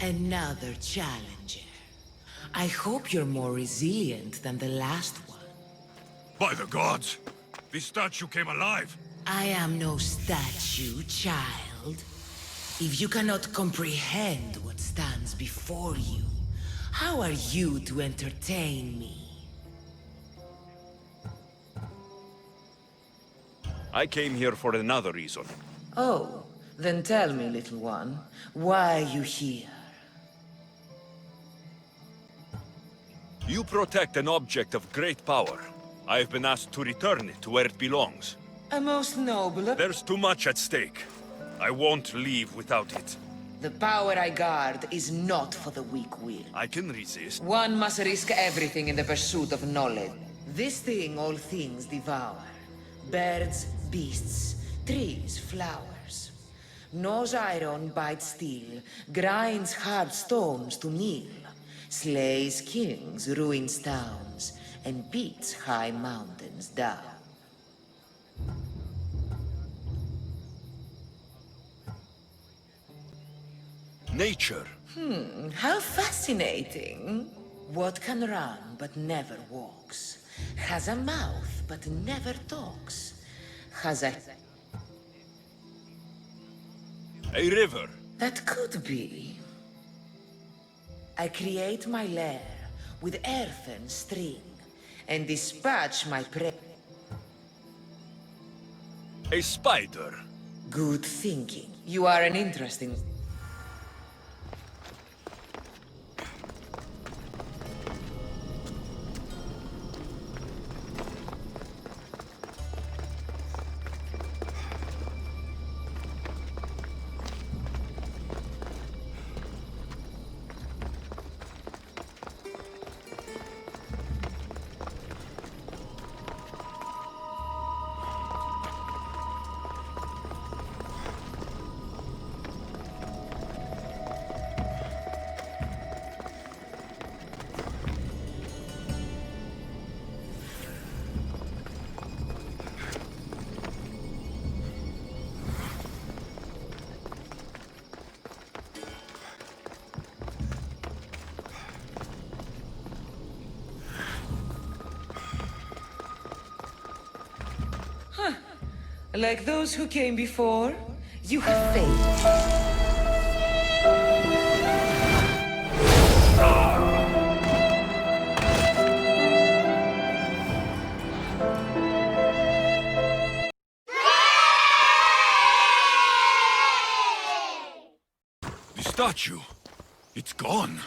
Another challenger. I hope you're more resilient than the last one. By the gods! This statue came alive! I am no statue, child. If you cannot comprehend what stands before you, how are you to entertain me? I came here for another reason. Oh, then tell me, little one, why are you here? You protect an object of great power. I have been asked to return it to where it belongs. A most noble... There's too much at stake. I won't leave without it. The power I guard is not for the weak-willed. I can resist. One must risk everything in the pursuit of knowledge. This thing all things devour. Birds, beasts, trees, flowers. Gnaws iron, bites steel, grinds hard stones to meal, slays kings, ruins towns, and beats high mountains down. Nature. How fascinating. What can run but never walks? Has a mouth but never talks? Has a river. That could be. I create my lair with earth and string, and dispatch my prey. A spider. Good thinking. You are an interesting... Like those who came before, you have failed. The statue. It's gone.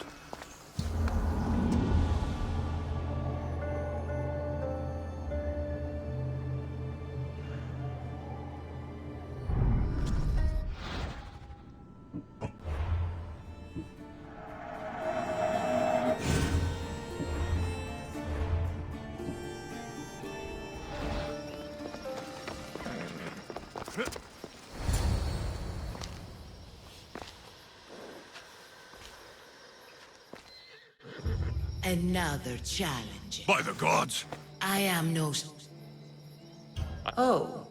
Another challenger. By the gods! I am no... Oh.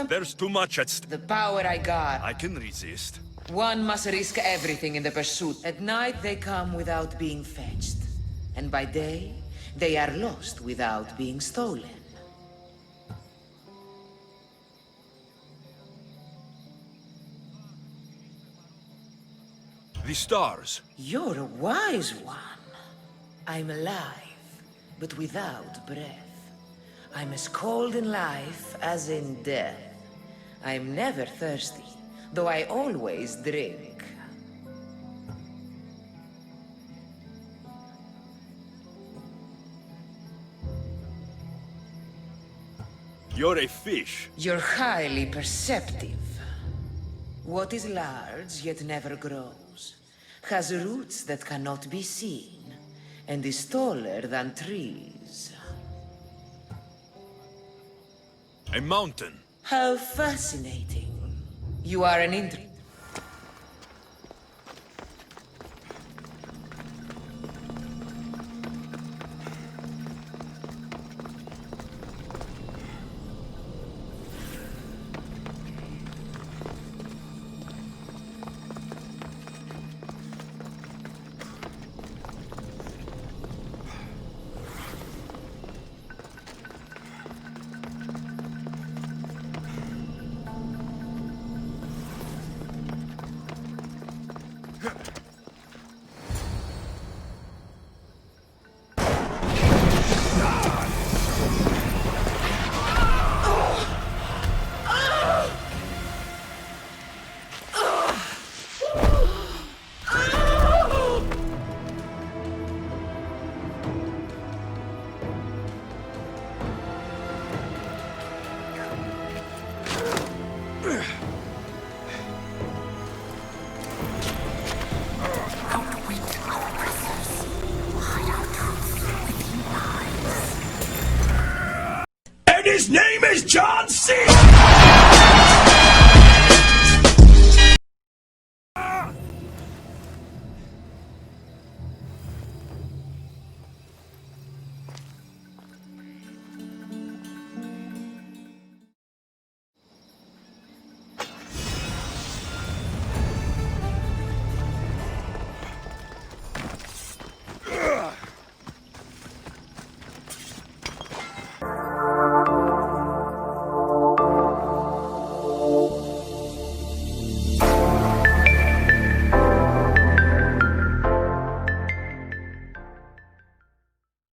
There's too much at stake. The power I guard. I can resist. One must risk everything in the pursuit. At night they come without being fetched. And by day, they are lost without being stolen. The stars. You're a wise one. I'm alive, but without breath. I'm as cold in life as in death. I'm never thirsty, though I always drink. You're a fish. You're highly perceptive. What is large yet never grows, has roots that cannot be seen, and is taller than trees. A mountain. How fascinating. You are an John C.